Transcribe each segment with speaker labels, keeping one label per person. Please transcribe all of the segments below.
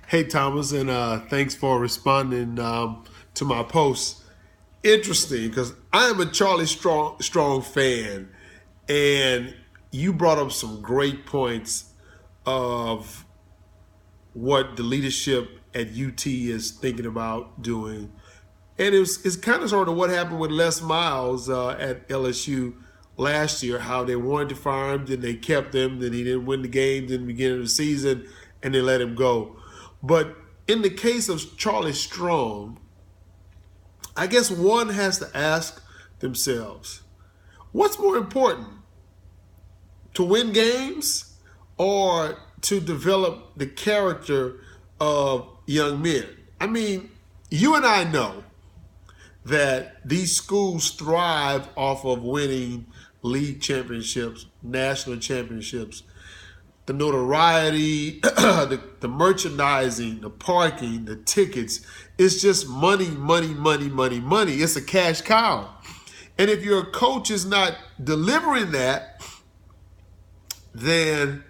Speaker 1: Hey, Thomas, and thanks for responding to my post. Interesting, because I am a Charlie Strong fan, and you brought up some great points of what the leadership at UT is thinking about doing. And it's kind of sort of what happened with Les Miles at LSU last year, how they wanted to fire him, then they kept him, then he didn't win the games in the beginning of the season, and they let him go. But in the case of Charlie Strong, I guess one has to ask themselves, what's more important, to win games or to develop the character of young men? I mean, you and I know that these schools thrive off of winning league championships, national championships, the notoriety, the merchandising, the parking, the tickets. It's just money, money, money, money, money. It's a cash cow. And if your coach is not delivering that, then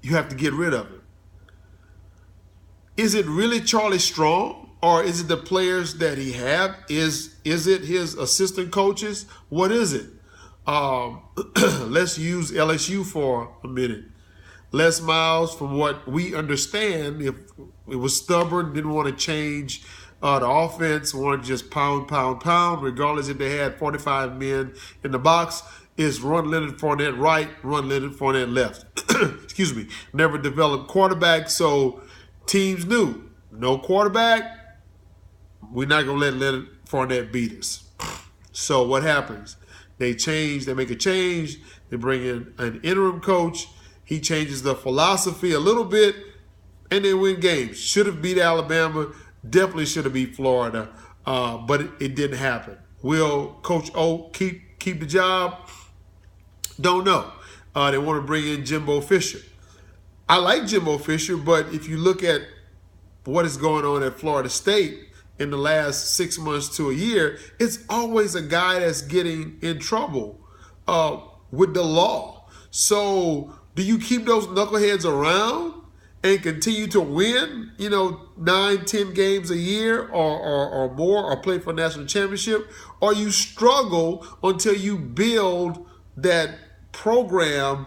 Speaker 1: you have to get rid of it. Is it really Charlie Strong, or is it the players that he have? Is it his assistant coaches? What is it? Let's use LSU for a minute. Les Miles, from what we understand, if it was stubborn, didn't want to change the offense, wanted to just pound, pound, pound, regardless if they had 45 men in the box, is run Leonard Fournette right, run Leonard Fournette left. Excuse me. Never developed quarterback, so teams knew, no quarterback, we're not going to let Leonard Fournette beat us. So what happens? They make a change, they bring in an interim coach. He changes the philosophy a little bit, and they win games. Should have beat Alabama. Definitely should have beat Florida, but it didn't happen. Will Coach O keep the job? Don't know. They want to bring in Jimbo Fisher. I like Jimbo Fisher, but if you look at what is going on at Florida State in the last 6 months to a year, it's always a guy that's getting in trouble with the law. So do you keep those knuckleheads around and continue to win, 9, 10 games a year or more, or play for a national championship? Or you struggle until you build that program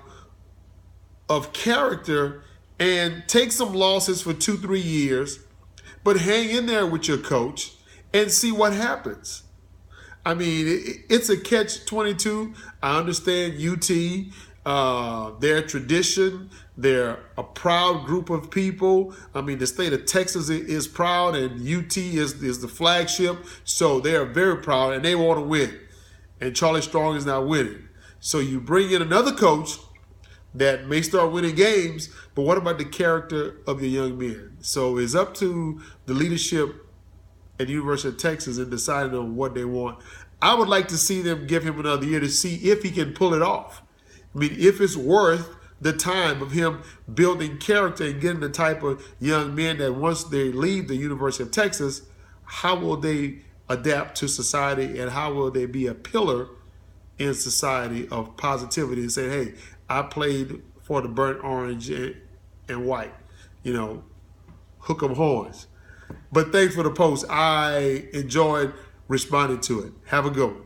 Speaker 1: of character and take some losses for 2-3 years, but hang in there with your coach and see what happens. I mean, it's a catch-22. I understand UT, their tradition, they're a proud group of people. I mean, the state of Texas is proud, and UT is the flagship, so they are very proud, and they want to win. And Charlie Strong is not winning. So you bring in another coach that may start winning games, but what about the character of the young men? So it's up to the leadership at the University of Texas in deciding on what they want. I would like to see them give him another year to see if he can pull it off. I mean, if it's worth the time of him building character and getting the type of young men that once they leave the University of Texas, how will they adapt to society, and how will they be a pillar in society of positivity and say, hey, I played for the burnt orange and white, hook 'em horns. But thanks for the post. I enjoyed responding to it. Have a good one.